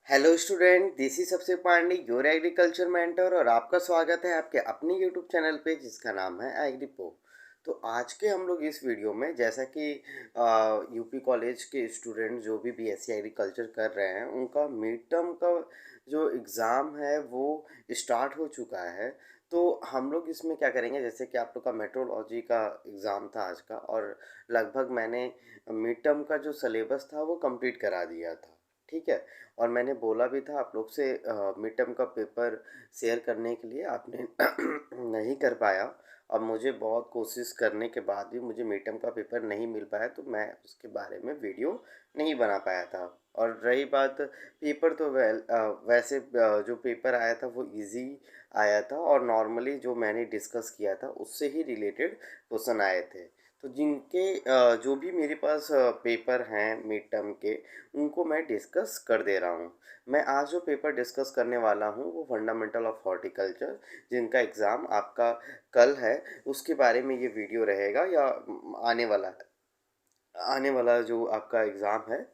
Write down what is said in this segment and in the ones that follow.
Hello student, this is सबसे Pandey your agriculture mentor और आपका स्वागत है आपके अपने यूट्यूब चैनल पे जिसका नाम है एग्रीपो। तो आज के हम लोग इस वीडियो में जैसा कि यूपी कॉलेज के स्टूडेंट जो भी बीएससी एग्रीकल्चर कर रहे हैं उनका मिड टर्म का जो एग्ज़ाम है वो स्टार्ट हो चुका है। तो हम लोग इसमें क्या करेंगे, जैसे कि आप लोग का मेट्रोलॉजी का एग्ज़ाम था आज का, और लगभग मैंने मिड टर्म का जो सिलेबस था वो कंप्लीट करा दिया था। ठीक है। और मैंने बोला भी था आप लोग से मिड टर्म का पेपर शेयर करने के लिए, आपने नहीं कर पाया। और मुझे बहुत कोशिश करने के बाद भी मुझे मिड टर्म का पेपर नहीं मिल पाया, तो मैं उसके बारे में वीडियो नहीं बना पाया था। और रही बात पेपर, तो वैसे जो पेपर आया था वो इजी आया था, और नॉर्मली जो मैंने डिस्कस किया था उससे ही रिलेटेड क्वेश्चन आए थे। तो जिनके जो भी मेरे पास पेपर हैं मिड टर्म के, उनको मैं डिस्कस कर दे रहा हूँ। मैं आज जो पेपर डिस्कस करने वाला हूँ वो फंडामेंटल ऑफ हॉर्टिकल्चर, जिनका एग्ज़ाम आपका कल है, उसके बारे में ये वीडियो रहेगा, या आने वाला आने वाला जो आपका एग्ज़ाम है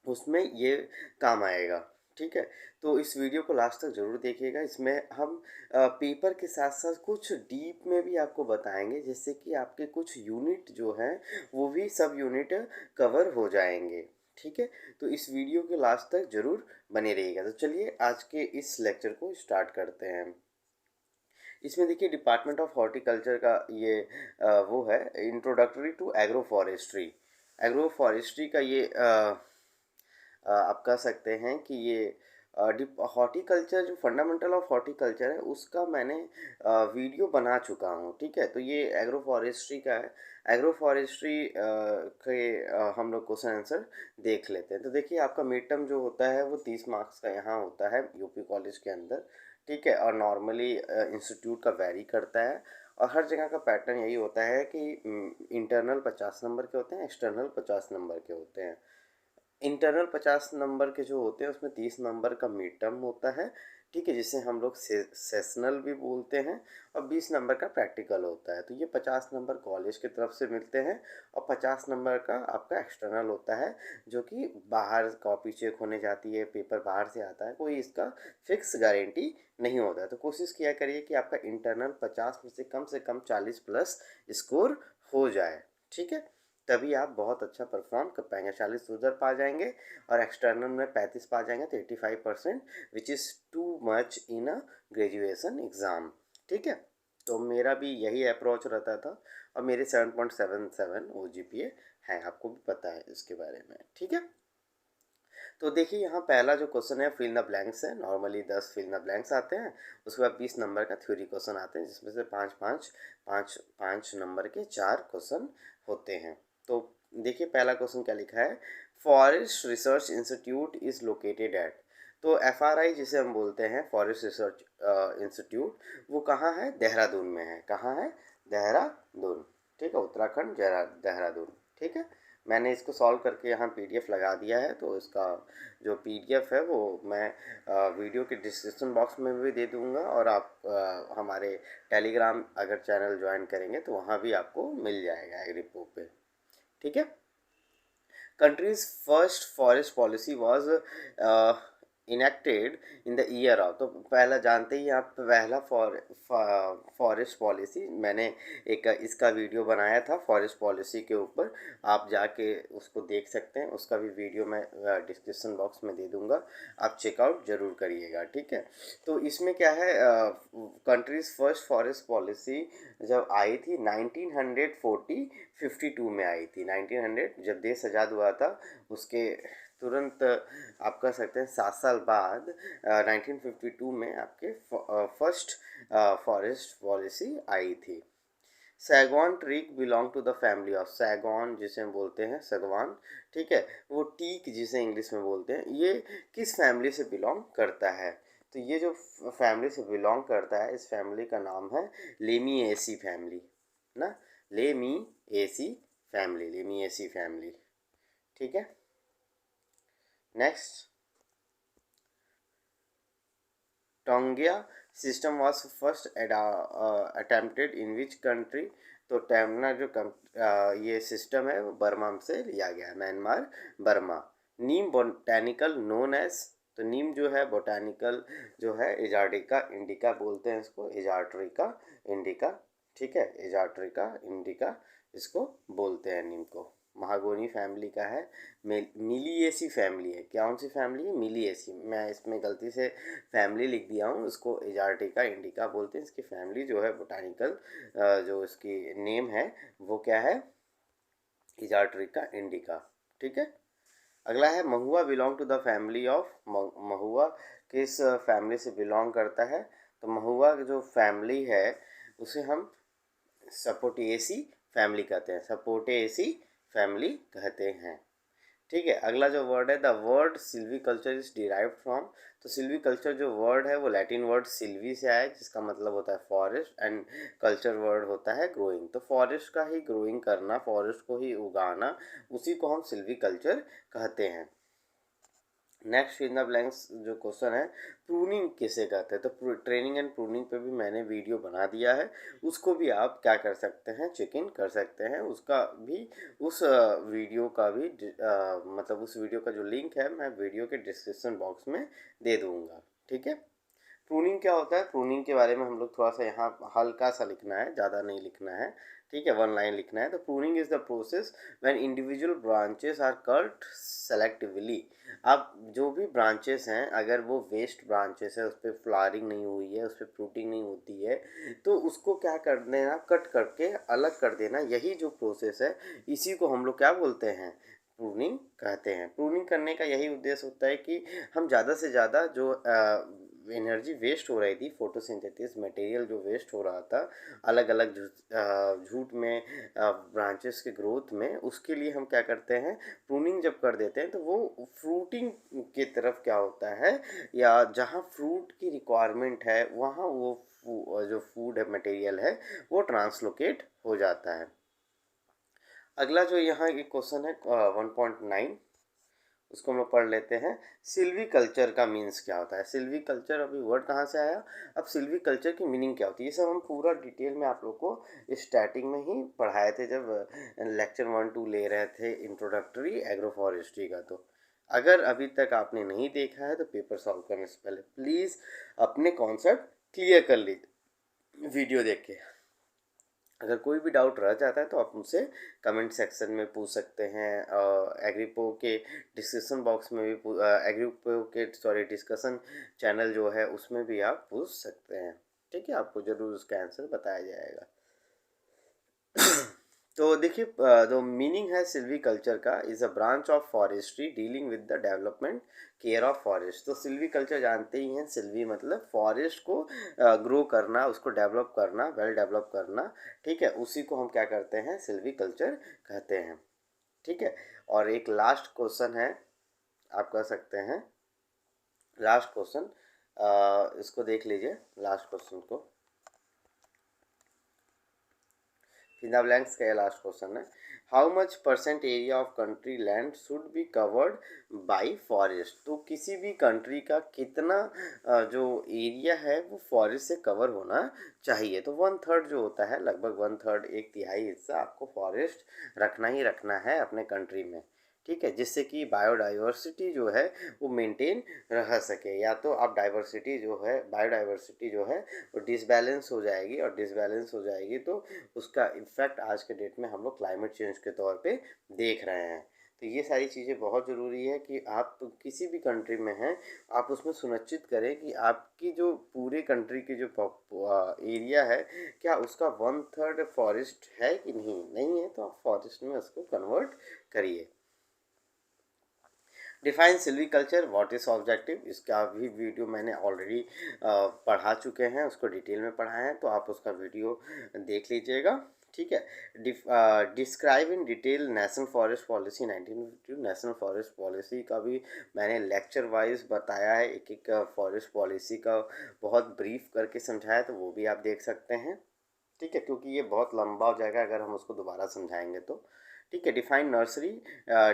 उसमें ये काम आएगा। ठीक है। तो इस वीडियो को लास्ट तक ज़रूर देखिएगा। इसमें हम पेपर के साथ साथ कुछ डीप में भी आपको बताएंगे, जिससे कि आपके कुछ यूनिट जो हैं वो भी सब यूनिट कवर हो जाएंगे। ठीक है। तो इस वीडियो के लास्ट तक ज़रूर बने रहिएगा। तो चलिए आज के इस लेक्चर को स्टार्ट करते हैं। इसमें देखिए डिपार्टमेंट ऑफ हॉर्टिकल्चर का ये वो है, introductory to agro forestry. Agro forestry का ये आप कह सकते हैं कि ये हॉर्टिकल्चर, जो फंडामेंटल ऑफ हॉर्टिकल्चर है उसका मैंने वीडियो बना चुका हूँ। ठीक है। तो ये एग्रो फॉरेस्ट्री का है। एग्रो फॉरेस्ट्री के हम लोग क्वेश्चन आंसर देख लेते हैं। तो देखिए आपका मिड टर्म जो होता है वो 30 मार्क्स का यहाँ होता है यूपी कॉलेज के अंदर। ठीक है। और नॉर्मली इंस्टीट्यूट का वैरी करता है, और हर जगह का पैटर्न यही होता है कि इंटरनल 50 नंबर के होते हैं, एक्सटर्नल 50 नंबर के होते हैं। इंटरनल 50 नंबर के जो होते हैं उसमें 30 नंबर का मिड टर्म होता है। ठीक है। जिसे हम लोग सेशनल भी बोलते हैं। और 20 नंबर का प्रैक्टिकल होता है। तो ये 50 नंबर कॉलेज की तरफ से मिलते हैं, और 50 नंबर का आपका एक्सटर्नल होता है, जो कि बाहर कॉपी चेक होने जाती है, पेपर बाहर से आता है, कोई इसका फिक्स गारंटी नहीं होता है। तो कोशिश किया करिए कि आपका इंटरनल 50 में से कम 40 प्लस स्कोर हो जाए। ठीक है। तभी आप बहुत अच्छा परफॉर्म कर पाएंगे। 40 तो उधर पा जाएंगे, और एक्सटर्नल में 35 पा जाएंगे, तो 85%, which is too much in a graduation exam. ठीक है। तो मेरा भी यही अप्रोच रहता था, और मेरे 7.77 OGPA है, आपको भी पता है इसके बारे में। ठीक है। तो देखिए यहाँ पहला जो क्वेश्चन है फिल द ब्लैंक्स है। नॉर्मली 10 फिल द ब्लैंक्स आते हैं। उसके बाद 20 नंबर का थ्योरी क्वेश्चन आते हैं, जिसमें से पाँच पाँच पाँच पाँच नंबर के 4 क्वेश्चन होते हैं। तो देखिए पहला क्वेश्चन क्या लिखा है, forest research institute is located at. तो FRI जिसे हम बोलते हैं, फॉरेस्ट रिसर्च इंस्टीट्यूट, वो कहाँ है? देहरादून में है। कहाँ है? देहरादून। ठीक है। उत्तराखंड, देहरादून। ठीक है। मैंने इसको सॉल्व करके यहाँ PDF लगा दिया है, तो इसका जो PDF है वो मैं वीडियो के डिस्क्रिप्शन बॉक्स में भी दे दूँगा, और आप हमारे टेलीग्राम अगर चैनल ज्वाइन करेंगे तो वहाँ भी आपको मिल जाएगा एग्रीपो पे। ठीक है। Countries first forest policy was enacted in the year of. तो पहला जानते ही आप, पहला फॉरेस्ट पॉलिसी मैंने एक इसका वीडियो बनाया था फॉरेस्ट पॉलिसी के ऊपर। आप जाके उसको देख सकते हैं, उसका भी वीडियो मैं डिस्क्रिप्शन बॉक्स में दे दूंगा, आप चेकआउट ज़रूर करिएगा। ठीक है। तो इसमें क्या है, कंट्रीज फर्स्ट फॉरेस्ट पॉलिसी जब आई थी 1952 में आई थी। 1900 जब देश आज़ाद हुआ था उसके तुरंत आप कह सकते हैं 7 साल बाद 1952 में आपके फर्स्ट फॉरेस्ट पॉलिसी आई थी। सैगवान teak belong to the family of, सैगवान जिसे हम बोलते हैं सगवान, ठीक है, वो टीक जिसे इंग्लिश में बोलते हैं, ये किस फैमिली से बिलोंग करता है? तो ये जो फैमिली से बिलोंग करता है, इस फैमिली का नाम है लेमिएसी फैमिली ना, लेमिएसी फैमिली, लेमिएसी फैमिली। ठीक है। Next, taungya system was first attempted in which country. तो टैमना जो ये सिस्टम है वो बर्मा से लिया गया है, म्यांमार, बर्मा। नीम बोटानिकल नोन एज, तो नीम जो है बोटानिकल जो है एजार्डिका इंडिका बोलते हैं इसको, एजार्ट्रिका इंडिका, ठीक है, एजार्ट्रिका इंडिका इसको बोलते हैं नीम को। महागोनी फैमिली का है, मिलिएसी फैमिली है। कौन सी फैमिली है? मिलिएसी। मैं इसमें गलती से फैमिली लिख दिया हूँ, इसको एजार्टिका इंडिका बोलते हैं। इसकी फैमिली जो है बोटानिकल जो इसकी नेम है वो क्या है? एजार्ट्रिका इंडिका, ठीक है। अगला है mahua belong to the family of, महुआ किस फैमिली से बिलोंग करता है? तो महुआ जो फैमिली है उसे हम सपोटेसी फैमिली कहते हैं, सपोटेसी फैमिली कहते हैं, ठीक है। अगला जो वर्ड है, the word Silvi culture is derived from, तो सिल्वी कल्चर जो वर्ड है वो लैटिन वर्ड सिल्वी से आया है, जिसका मतलब होता है फॉरेस्ट, एंड कल्चर वर्ड होता है ग्रोइंग। तो फॉरेस्ट का ही ग्रोइंग करना, फॉरेस्ट को ही उगाना, उसी को हम सिल्वी कल्चर कहते हैं। नेक्स्ट इन द ब्लैंक्स जो क्वेश्चन है, प्रूनिंग किसे कहते हैं? तो ट्रेनिंग एंड प्रूनिंग पे भी मैंने वीडियो बना दिया है, उसको भी आप क्या कर सकते हैं? चेक इन कर सकते हैं। उसका भी उस वीडियो का भी मतलब उस वीडियो का जो लिंक है मैं वीडियो के डिस्क्रिप्शन बॉक्स में दे दूँगा, ठीक है। प्रूनिंग क्या होता है? प्रूनिंग के बारे में हम लोग थोड़ा सा यहाँ हल्का सा लिखना है, ज़्यादा नहीं लिखना है, ठीक है, 1 लाइन लिखना है। तो pruning is the process when individual branches are cut selectively. अब जो भी ब्रांचेस हैं, अगर वो वेस्ट ब्रांचेस है, उस पर फ्लावरिंग नहीं हुई है, उस पर फ्रूटिंग नहीं होती है, तो उसको क्या कर देना? कट करके अलग कर देना। यही जो प्रोसेस है इसी को हम लोग क्या बोलते हैं? प्रूनिंग कहते हैं। प्रूनिंग करने का यही उद्देश्य होता है कि हम ज़्यादा से ज़्यादा जो एनर्जी वेस्ट हो रही थी, फोटोसिंथेसिस मटेरियल जो वेस्ट हो रहा था अलग अलग झूठ में ब्रांचेस के ग्रोथ में, उसके लिए हम क्या करते हैं? प्रूनिंग जब कर देते हैं तो वो फ्रूटिंग की तरफ क्या होता है, या जहाँ फ्रूट की रिक्वायरमेंट है वहाँ वो जो फूड है मटेरियल है वो ट्रांसलोकेट हो जाता है। अगला जो यहाँ एक क्वेश्चन है 1.9, उसको हम लोग पढ़ लेते हैं। सिल्वी कल्चर का मीन्स क्या होता है? सिल्वी कल्चर अभी वर्ड कहाँ से आया? अब सिल्वी कल्चर की मीनिंग क्या होती है, ये सब हम पूरा डिटेल में आप लोग को स्टार्टिंग में ही पढ़ाए थे जब लेक्चर 1-2 ले रहे थे इंट्रोडक्टरी एग्रो फॉरेस्ट्री का। तो अगर अभी तक आपने नहीं देखा है तो पेपर सॉल्व करने से पहले प्लीज़ अपने कॉन्सेप्ट क्लियर कर लीजिए वीडियो देख के। अगर कोई भी डाउट रह जाता है तो आप मुझसे कमेंट सेक्शन में पूछ सकते हैं। एग्रीपो के डिस्कशन बॉक्स में भी एग्रीपो के डिस्कशन चैनल जो है उसमें भी आप पूछ सकते हैं, ठीक है। आपको ज़रूर उसका आंसर बताया जाएगा। तो देखिए जो मीनिंग है सिल्वी कल्चर का, is a branch of forestry dealing with the development care of forest. तो सिल्वी कल्चर जानते ही हैं, सिल्वी मतलब फॉरेस्ट को ग्रो करना, उसको डेवलप करना, वेल डेवलप करना, ठीक है, उसी को हम क्या करते हैं? सिल्वी कल्चर कहते हैं, ठीक है। और एक लास्ट क्वेश्चन है, आप कह सकते हैं लास्ट क्वेश्चन, इसको देख लीजिए लास्ट क्वेश्चन को। फिर द ब्लैंक्स का लास्ट क्वेश्चन है, how much percent area of country land should be covered by forest. तो किसी भी कंट्री का कितना जो एरिया है वो फॉरेस्ट से कवर होना चाहिए? तो 1/3 जो होता है, लगभग 1/3, 1/3 हिस्सा आपको फॉरेस्ट रखना ही रखना है अपने कंट्री में, ठीक है, जिससे कि बायोडाइवर्सिटी जो है वो मेंटेन रह सके। या तो आप डाइवर्सिटी जो है, बायोडाइवर्सिटी जो है वो डिसबैलेंस हो जाएगी, और डिसबैलेंस हो जाएगी तो उसका इफ़ेक्ट आज के डेट में हम लोग क्लाइमेट चेंज के तौर पे देख रहे हैं। तो ये सारी चीज़ें बहुत ज़रूरी है कि आप किसी भी कंट्री में हैं, आप उसमें सुनिश्चित करें कि आपकी जो पूरे कंट्री की जो एरिया है, क्या उसका 1/3 फॉरेस्ट है कि नहीं, नहीं है तो आप फॉरेस्ट में उसको कन्वर्ट करिए। Define Silvi culture, what is objective, इसका भी वीडियो मैंने ऑलरेडी पढ़ा चुके हैं, उसको डिटेल में पढ़ाया है, तो आप उसका वीडियो देख लीजिएगा, ठीक है। Describe in detail national forest policy 1952, national forest policy का भी मैंने लेक्चर वाइज बताया है, एक एक फॉरेस्ट पॉलिसी का बहुत ब्रीफ करके समझाया, तो वो भी आप देख सकते हैं, ठीक है, क्योंकि ये बहुत लंबा हो जाएगा अगर हम उसको दोबारा समझाएंगे तो, ठीक है। Define nursery,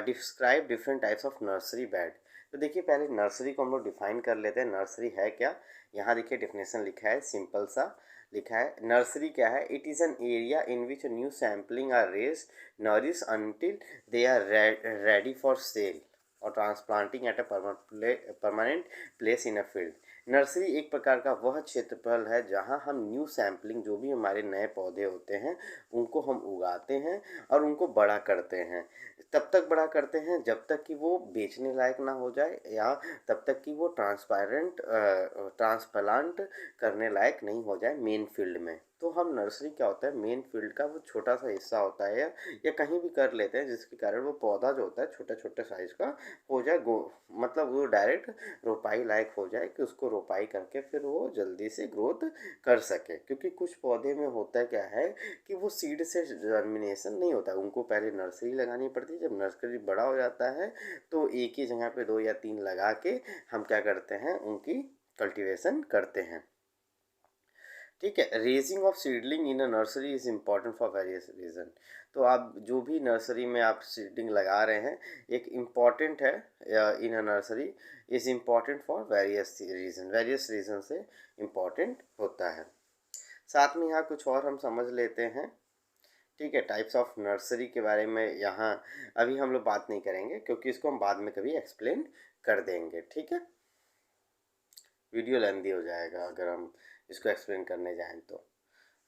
describe different types of nursery bed. तो देखिए पहले नर्सरी को हम लोग डिफाइन कर लेते हैं, नर्सरी है क्या। यहाँ देखिए डेफिनेशन लिखा है, सिंपल सा लिखा है, नर्सरी क्या है? It is an area in which new saplings are raised nourish until they are ready for sale. और transplanting at a permanent place in a field. Nursery एक प्रकार का वह क्षेत्रफल है जहां हम न्यू सैम्पलिंग, जो भी हमारे नए पौधे होते हैं, उनको हम उगाते हैं और उनको बड़ा करते हैं। तब तक बड़ा करते हैं जब तक कि वो बेचने लायक ना हो जाए, या तब तक कि वो ट्रांसप्लांट करने लायक नहीं हो जाए मेन फील्ड में। तो हम नर्सरी क्या होता है, मेन फील्ड का वो छोटा सा हिस्सा होता है, या कहीं भी कर लेते हैं, जिसके कारण वो पौधा जो होता है छोटे छोटे साइज का हो जाए, मतलब वो डायरेक्ट रोपाई लायक हो जाए, कि उसको रोपाई करके फिर वो जल्दी से ग्रोथ कर सके। क्योंकि कुछ पौधे में होता है क्या है कि वो सीड से जर्मिनेशन नहीं होता, उनको पहले नर्सरी लगानी पड़ती है। जब नर्सरी बड़ा हो जाता है तो एक ही जगह पे 2 या 3 लगा के हम क्या करते हैं, उनकी कल्टीवेशन करते हैं। ठीक है। Raising of seedling in a nursery is important for various reason. तो आप जो भी नर्सरी में आप सीडलिंग लगा रहे हैं, एक इम्पॉर्टेंट है in a nursery, is important for various reason से इम्पॉर्टेंट होता है। साथ में यहाँ कुछ और हम समझ लेते हैं। ठीक है, टाइप्स ऑफ नर्सरी के बारे में यहाँ अभी हम लोग बात नहीं करेंगे, क्योंकि इसको हम बाद में कभी एक्सप्लेन कर देंगे। ठीक है, वीडियो लेंदी हो जाएगा अगर हम इसको एक्सप्लेन करने जाएं तो।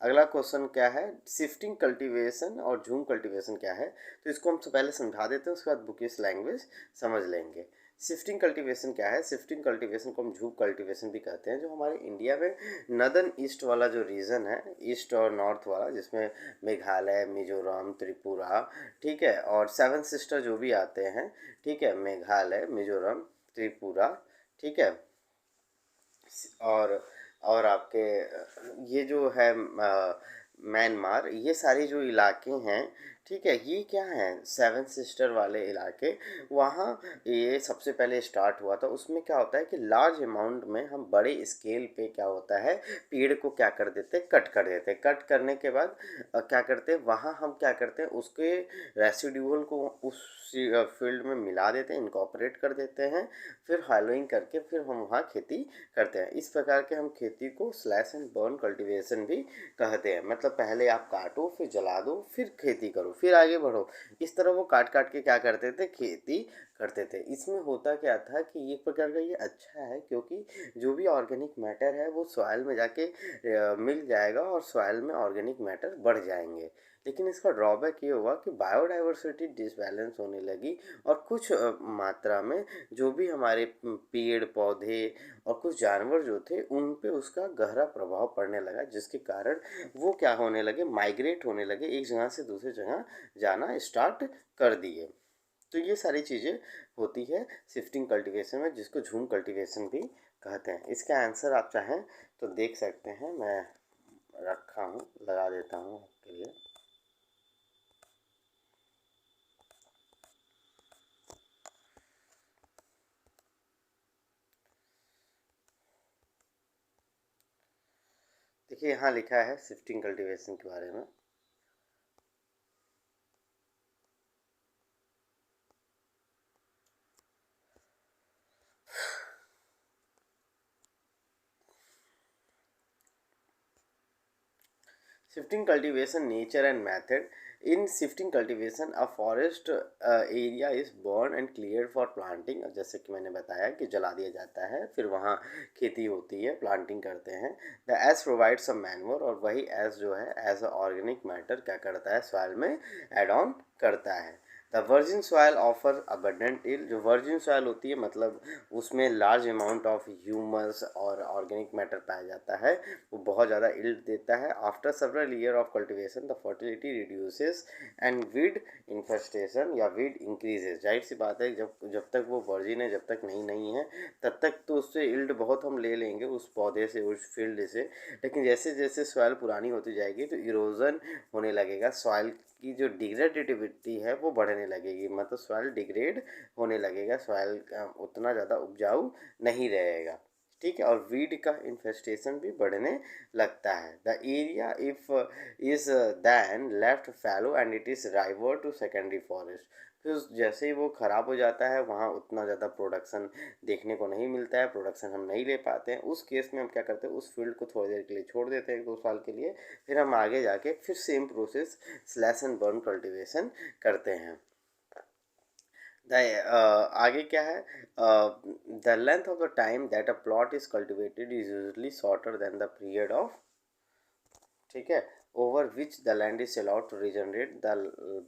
अगला क्वेश्चन क्या है, शिफ्टिंग कल्टीवेशन और झूम कल्टीवेशन क्या है। तो इसको हम पहले समझा देते हैं, उसके बाद बुकिश लैंग्वेज समझ लेंगे। शिफ्टिंग कल्टीवेशन क्या है, शिफ्टिंग कल्टीवेशन को हम झूम कल्टीवेशन भी कहते हैं। जो हमारे इंडिया में नदर्न ईस्ट वाला जो रीजन है, ईस्ट और नॉर्थ वाला, जिसमें मेघालय, मिजोरम, त्रिपुरा, ठीक है, और 7 सिस्टर जो भी आते हैं, ठीक है, मेघालय, मिजोरम, त्रिपुरा, ठीक है, और आपके ये जो है म्यांमार, ये सारे जो इलाके हैं, ठीक है, ये क्या हैं, 7 सिस्टर वाले इलाके। वहाँ ये सबसे पहले स्टार्ट हुआ था। उसमें क्या होता है कि लार्ज अमाउंट में हम बड़े स्केल पे क्या होता है, पेड़ को क्या कर देते, कट कर देते। कट करने के बाद क्या करते हैं, वहाँ हम क्या करते हैं, उसके रेसिड्यूअल को उस फील्ड में मिला देते हैं, इनकॉर्पोरेट कर देते हैं, फिर हॉलोइंग करके फिर हम वहाँ खेती करते हैं। इस प्रकार के हम खेती को स्लैश एंड बर्न कल्टीवेशन भी कहते हैं। मतलब पहले आप काटो, फिर जला दो, फिर खेती करो, फिर आगे बढ़ो। इस तरह वो काट काट के क्या करते थे, खेती करते थे। इसमें होता क्या था कि एक प्रकार का ये अच्छा है, क्योंकि जो भी ऑर्गेनिक मैटर है वो सॉइल में जाके मिल जाएगा, और सॉइल में ऑर्गेनिक मैटर बढ़ जाएंगे। लेकिन इसका ड्रॉबैक ये हुआ कि बायोडाइवर्सिटी डिसबैलेंस होने लगी, और कुछ मात्रा में जो भी हमारे पेड़ पौधे और कुछ जानवर जो थे, उन पे उसका गहरा प्रभाव पड़ने लगा, जिसके कारण वो क्या होने लगे, माइग्रेट होने लगे, एक जगह से दूसरी जगह जाना स्टार्ट कर दिए। तो ये सारी चीज़ें होती है शिफ्टिंग कल्टीवेशन में, जिसको झूम कल्टीवेशन भी कहते हैं। इसका आंसर आप चाहें तो देख सकते हैं, मैं रखा हूँ, लगा देता हूँ आपके लिए। देखिए यहाँ लिखा है शिफ्टिंग कल्टीवेशन के बारे में। Shifting cultivation nature and method. In shifting cultivation, a forest area is burned and cleared for planting. जैसे कि मैंने बताया कि जला दिया जाता है, फिर वहाँ खेती होती है, प्लांटिंग करते हैं। These provide some manure, और वही एस जो है एज अ ऑर्गेनिक मैटर क्या करता है, सॉइल में एड ऑन करता है। The virgin soil offer abundant yield. जो वर्जिन सॉइल होती है, मतलब उसमें लार्ज अमाउंट ऑफ ह्यूमस और ऑर्गेनिक मैटर पाया जाता है, वो बहुत ज़्यादा यील्ड देता है। After several year of cultivation the fertility reduces and weed infestation या वीड इंक्रीजेज। जाहिर सी बात है, जब जब तक वो वर्जिन है, जब तक नई नहीं है, तब तक तो उससे यील्ड बहुत हम ले लेंगे उस पौधे से, उस फील्ड से। लेकिन जैसे जैसे सॉइल पुरानी होती जाएगी तो इरोजन होने लगेगा, सॉइल की जो डिग्रेडेटिविटी है वो बढ़ने लगेगी, मतलब सॉइल डिग्रेड होने लगेगा, सॉइल उतना ज़्यादा उपजाऊ नहीं रहेगा। ठीक है, और वीड का इन्फेस्टेशन भी बढ़ने लगता है। The area if is then left fallow and it is revert to secondary forest. फिर जैसे ही वो ख़राब हो जाता है, वहाँ उतना ज़्यादा प्रोडक्शन देखने को नहीं मिलता है, प्रोडक्शन हम नहीं ले पाते हैं। उस केस में हम क्या करते हैं, उस फील्ड को थोड़ी देर के लिए छोड़ देते हैं, 1-2 साल के लिए, फिर हम आगे जाके फिर same process slash and burn cultivation करते हैं। आगे क्या है, the length of the time that a plot is cultivated is usually shorter than the period of, ठीक है, over which the land is allowed to regenerate the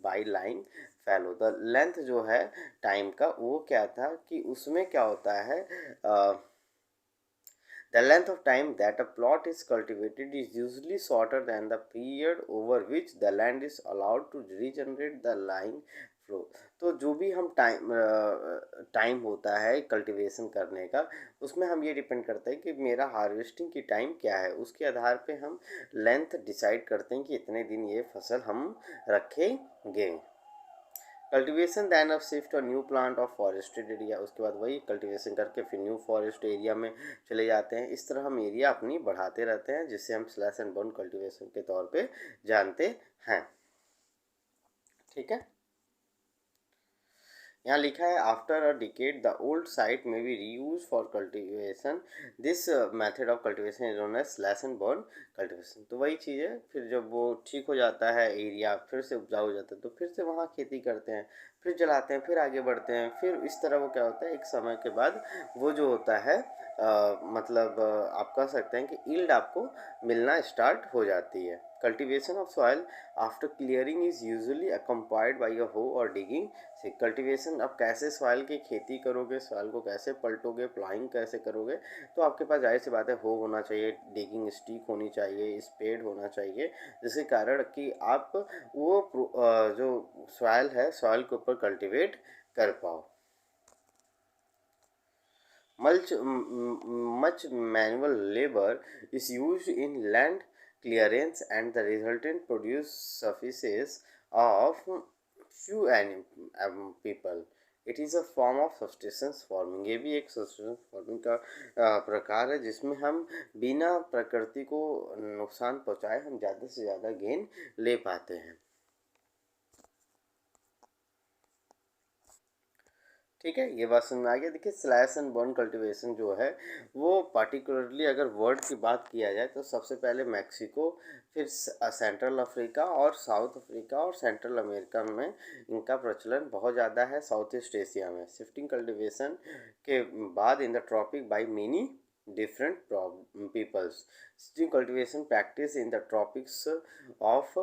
by lying fallow. The length जो है time का वो क्या था कि उसमें क्या होता है, the length of time that a plot is cultivated is usually shorter than the period over which the land is allowed to regenerate the line flow। तो जो भी हम टाइम होता है कल्टीवेशन करने का, उसमें हम ये डिपेंड करते हैं कि मेरा हार्वेस्टिंग की टाइम क्या है, उसके आधार पे हम लेंथ डिसाइड करते हैं कि इतने दिन ये फसल हम रखेंगे। कल्टीवेशन दैन अब शिफ्ट और new plant of forested area, उसके बाद वही कल्टीवेशन करके फिर न्यू फॉरेस्ट एरिया में चले जाते हैं। इस तरह हम एरिया अपनी बढ़ाते रहते हैं, जिससे हम स्लैश एंड बर्न कल्टीवेशन के तौर पे जानते हैं। ठीक है, यहाँ लिखा है after a decade the old site में be reuse for cultivation, this method of cultivation is known as slash and burn cultivation. तो वही चीज़ है, फिर जब वो ठीक हो जाता है एरिया, फिर से उपजाऊ हो जाता है, तो फिर से वहाँ खेती करते हैं, फिर जलाते हैं, फिर आगे बढ़ते हैं, फिर इस तरह वो क्या होता है, एक समय के बाद वो जो होता है मतलब आप कह सकते हैं कि ईल्ड आपको मिलना स्टार्ट हो जाती है। Cultivation of soil after clearing is usually accompanied by a hoe और डिगिंग से। कल्टीवेशन, अब कैसे सॉइल की खेती करोगे, सॉइल को कैसे पलटोगे, प्लाइंग कैसे करोगे, तो आपके पास जाहिर सी बात है हो होना चाहिए, डिगिंग स्टिक होनी चाहिए, स्पेड होना चाहिए, जिसके कारण कि आप वो जो सॉइल है, सॉइल के ऊपर कल्टीवेट कर पाओ। Much manual labor is used in land clearance and the resultant produce suffices of few people. It is a form of substance farming, ये भी एक सब्सटेंस फार्मिंग का प्रकार है, जिसमें हम बिना प्रकृति को नुकसान पहुंचाए हम ज़्यादा से ज़्यादा गेन ले पाते हैं। ठीक है, ये बात समझ में आ गया। देखिए स्लैश एंड बर्न कल्टीवेशन जो है वो पार्टिकुलरली अगर वर्ल्ड की बात किया जाए तो सबसे पहले मैक्सिको, फिर सेंट्रल अफ्रीका और साउथ अफ्रीका और सेंट्रल अमेरिका में इनका प्रचलन बहुत ज़्यादा है। साउथ ईस्ट एशिया में शिफ्टिंग कल्टीवेशन के बाद in the tropic by many different peoples, shifting cultivation practice in the tropics of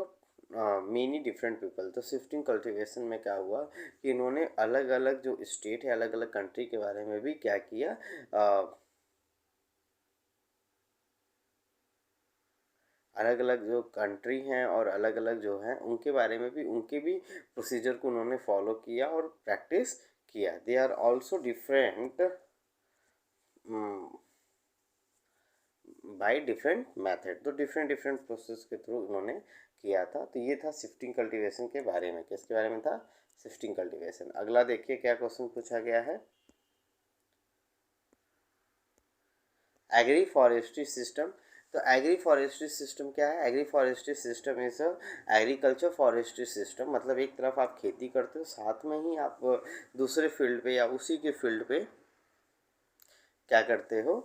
many different people. तो शिफ्टिंग कल्टीवेशन में क्या हुआ कि इन्होंने अलग अलग जो स्टेट है, अलग अलग कंट्री के बारे में भी क्या किया, अलग अलग जो कंट्री हैं और अलग अलग जो हैं उनके बारे में भी, उनके भी प्रोसीजर को उन्होंने फॉलो किया और प्रैक्टिस किया। They are also different by different method, तो डिफरेंट डिफरेंट प्रोसेस के थ्रू उन्होंने किया था। तो ये था शिफ्टिंग कल्टीवेशन के बारे में। किसके बारे में था? Shifting cultivation. अगला देखिए क्या क्वेश्चन पूछा गया है। Agri forestry system. तो एग्री फॉरेस्ट्री सिस्टम क्या है? Agri forestry system is agriculture forestry system, मतलब एक तरफ आप खेती करते हो, साथ में ही आप दूसरे फील्ड पे या उसी के फील्ड पे क्या करते हो,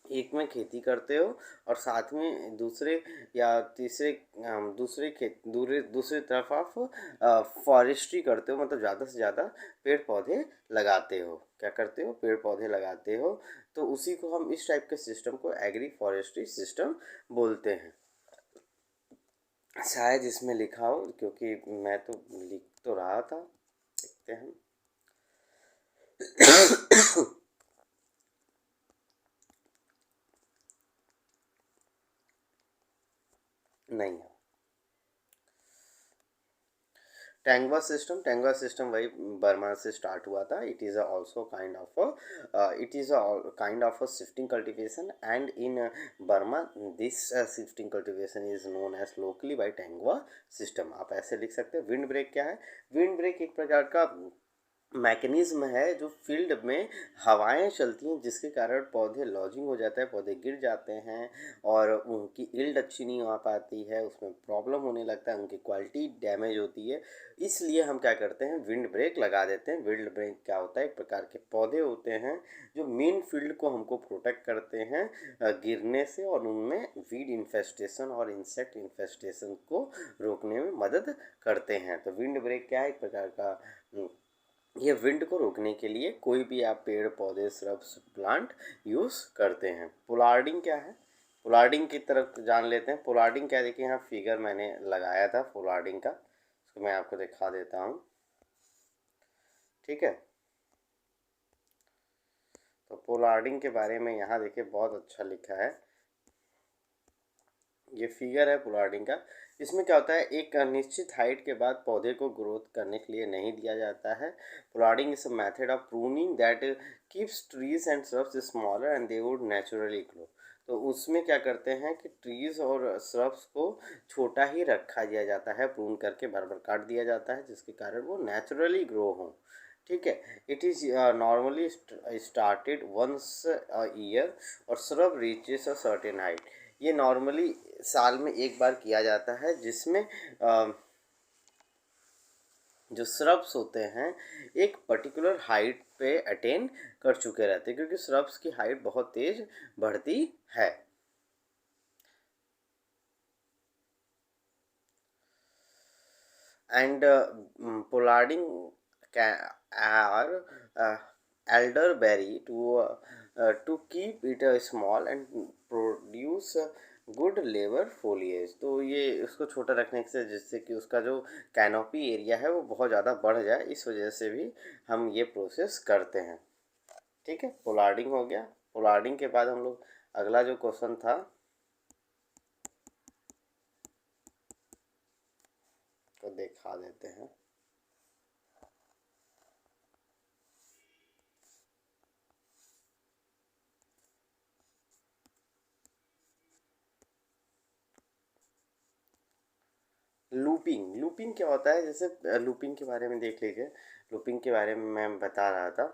एक में खेती करते हो और साथ में दूसरे या तीसरे दूसरी तरफ आप फॉरेस्ट्री करते हो, मतलब ज़्यादा से ज़्यादा पेड़ पौधे लगाते हो। क्या करते हो? पेड़ पौधे लगाते हो। तो उसी को हम, इस टाइप के सिस्टम को एग्री फॉरेस्ट्री सिस्टम बोलते हैं। शायद इसमें लिखा हो, क्योंकि मैं तो लिख तो रहा था, देखते हैं। नहीं, टेंगवा सिस्टम वही बर्मा से स्टार्ट हुआ था। It is also kind of a shifting cultivation and in Burma this shifting cultivation is known as locally by taungya system. आप ऐसे लिख सकते हैं। विंड ब्रेक क्या है? विंड ब्रेक एक प्रकार का मैकेनिज्म है जो फील्ड में हवाएं चलती हैं, जिसके कारण पौधे लॉजिंग हो जाता है, पौधे गिर जाते हैं और उनकी यील्ड अच्छी नहीं आ पाती है, उसमें प्रॉब्लम होने लगता है, उनकी क्वालिटी डैमेज होती है। इसलिए हम क्या करते हैं? विंड ब्रेक लगा देते हैं। विंड ब्रेक क्या होता है? एक प्रकार के पौधे होते हैं जो मेन फील्ड को हमको प्रोटेक्ट करते हैं गिरने से, और उनमें वीड इन्फेस्टेशन और इंसेक्ट इन्फेस्टेशन को रोकने में मदद करते हैं। तो विंड ब्रेक क्या है? एक प्रकार का ये विंड को रोकने के लिए कोई भी आप पेड़ पौधे श्रब्स प्लांट यूज़ करते हैं। पोलार्डिंग क्या है? पोलार्डिंग की तरफ जान लेते हैं। पोलार्डिंग क्या, देखिए यहाँ फिगर मैंने लगाया था पोलार्डिंग का, उसको मैं आपको दिखा देता हूँ। ठीक है, तो पोलार्डिंग के बारे में यहाँ देखिए बहुत अच्छा लिखा है। ये फिगर है पोलार्डिंग का। इसमें क्या होता है, एक निश्चित हाइट के बाद पौधे को ग्रोथ करने के लिए नहीं दिया जाता है। Pollarding is a method of pruning that keeps trees and shrubs smaller and they would naturally grow. तो उसमें क्या करते हैं कि ट्रीज और श्रब्स को छोटा ही रखा दिया जाता है, प्रून करके बार काट दिया जाता है, जिसके कारण वो नेचुरली ग्रो हों। ठीक है, it is normally started once a year और shrub reaches a certain height. ये नॉर्मली साल में एक बार किया जाता है, जिसमें जो श्रब्स होते हैं एक पर्टिकुलर हाइट पे अटेन कर चुके रहते हैं, क्योंकि श्रब्स की हाइट बहुत तेज बढ़ती है। And pollarding are elderberry to keep it small and produce good labour foliage. तो ये उसको छोटा रखने से, जिससे कि उसका जो कैनोपी एरिया है वो बहुत ज़्यादा बढ़ जाए, इस वजह से भी हम ये प्रोसेस करते हैं। ठीक है, पोलार्डिंग हो गया। पोलार्डिंग के बाद हम लोग अगला जो क्वेश्चन था को दिखा देते हैं। लूपिंग, लूपिंग क्या होता है? जैसे लूपिंग के बारे में देख लीजिए। लूपिंग के बारे में मैं बता रहा था।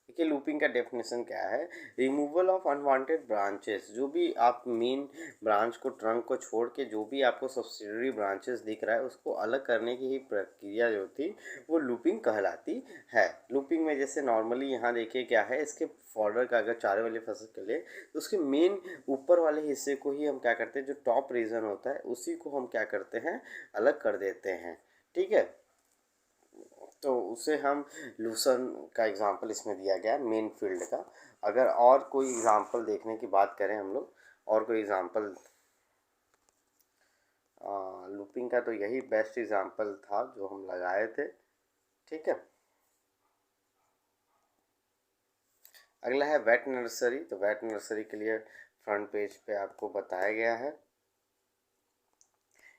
देखिए लूपिंग का डेफिनेशन क्या है, रिमूवल ऑफ अनवांटेड ब्रांचेस। जो भी आप मेन ब्रांच को, ट्रंक को छोड़ के जो भी आपको सब्सिडरी ब्रांचेस दिख रहा है, उसको अलग करने की ही प्रक्रिया जो थी वो लूपिंग कहलाती है। लूपिंग में जैसे नॉर्मली यहाँ देखिए क्या है, इसके फॉर्डर का अगर चारे वाली फसल के लिए, तो उसके मेन ऊपर वाले हिस्से को ही हम क्या करते हैं, जो टॉप रीजन होता है उसी को हम क्या करते हैं, अलग कर देते हैं। ठीक है, तो उसे हम लूसन का एग्ज़ाम्पल इसमें दिया गया मेन फील्ड का। अगर और कोई एग्ज़ाम्पल देखने की बात करें हम लोग, और कोई एग्ज़ाम्पल लूपिंग का, तो यही बेस्ट एग्ज़ाम्पल था जो हम लगाए थे। ठीक है, अगला है वेट नर्सरी। तो वेट नर्सरी के लिए फ्रंट पेज पे आपको बताया गया है,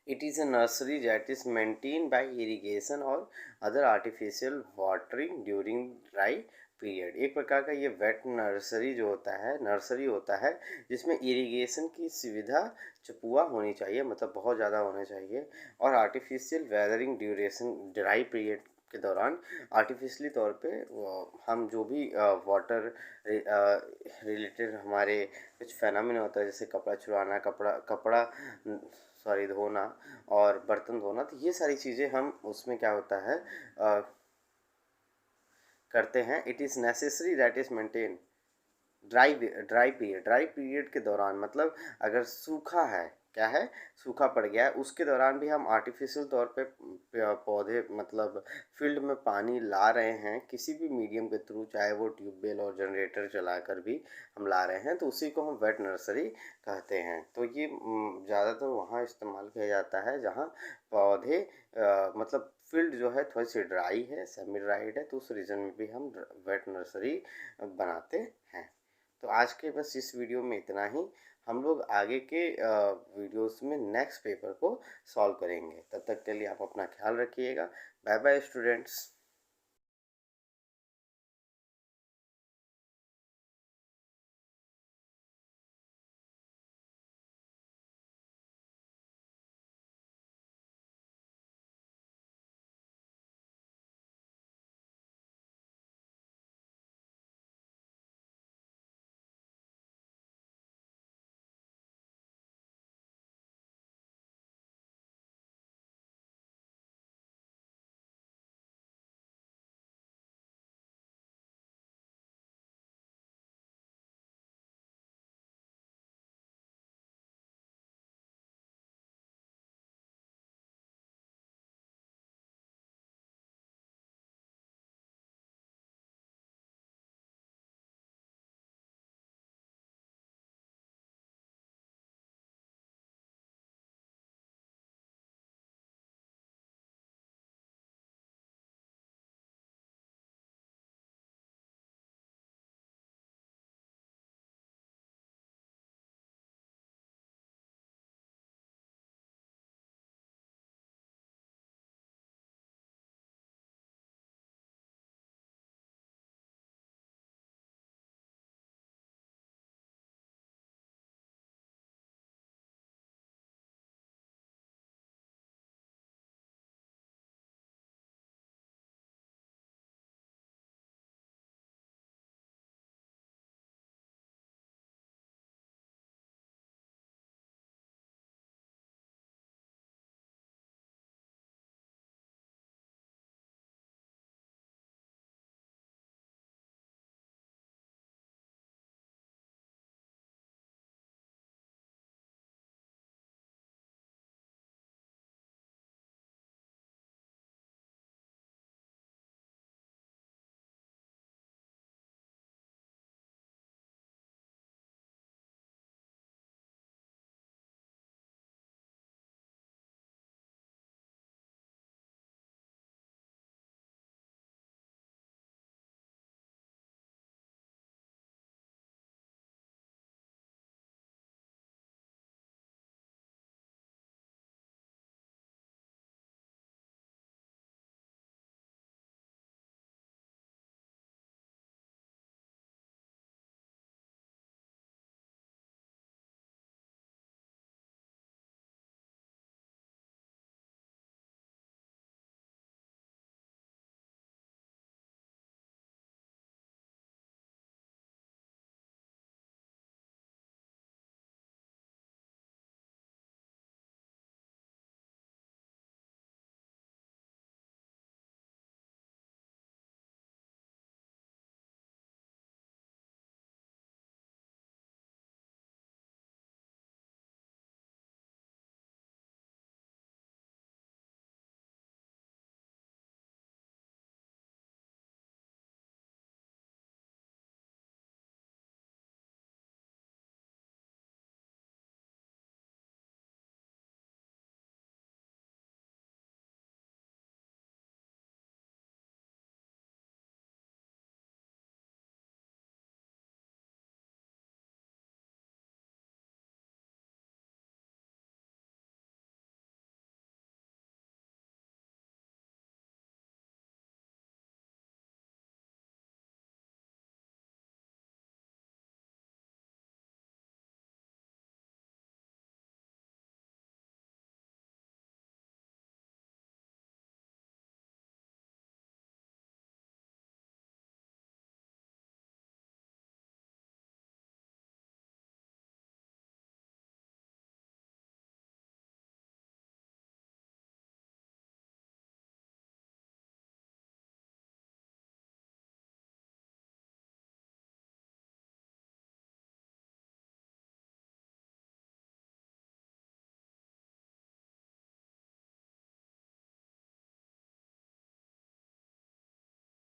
it is a nursery that is maintained by irrigation और other artificial watering during dry period. एक प्रकार का ये वेट नर्सरी जो होता है, नर्सरी होता है जिसमें इरिगेशन की सुविधा चपुआ होनी चाहिए, मतलब बहुत ज़्यादा होना चाहिए, और artificial weathering duration dry period के दौरान आर्टिफिशियली तौर पे हम जो भी वाटर रिलेटेड हमारे कुछ फेनामिना होता है, जैसे कपड़ा छुड़ाना, कपड़ा सॉरी धोना और बर्तन धोना, तो ये सारी चीज़ें हम उसमें क्या होता है करते हैं। It is necessary that is maintain dry period के दौरान, मतलब अगर सूखा है, क्या है, सूखा पड़ गया है, उसके दौरान भी हम आर्टिफिशियल तौर पे पौधे, मतलब फील्ड में पानी ला रहे हैं किसी भी मीडियम के थ्रू, चाहे वो ट्यूबवेल और जनरेटर चलाकर भी हम ला रहे हैं, तो उसी को हम वेट नर्सरी कहते हैं। तो ये ज़्यादातर वहाँ इस्तेमाल किया जाता है जहाँ पौधे मतलब फील्ड जो है थोड़ी सी ड्राई है, सेमी ड्राइड है, तो उस रीजन में भी हम वेट नर्सरी बनाते हैं। तो आज के बस इस वीडियो में इतना ही। हम लोग आगे के वीडियोस में नेक्स्ट पेपर को सॉल्व करेंगे। तब तक के लिए आप अपना ख्याल रखिएगा। Bye bye students.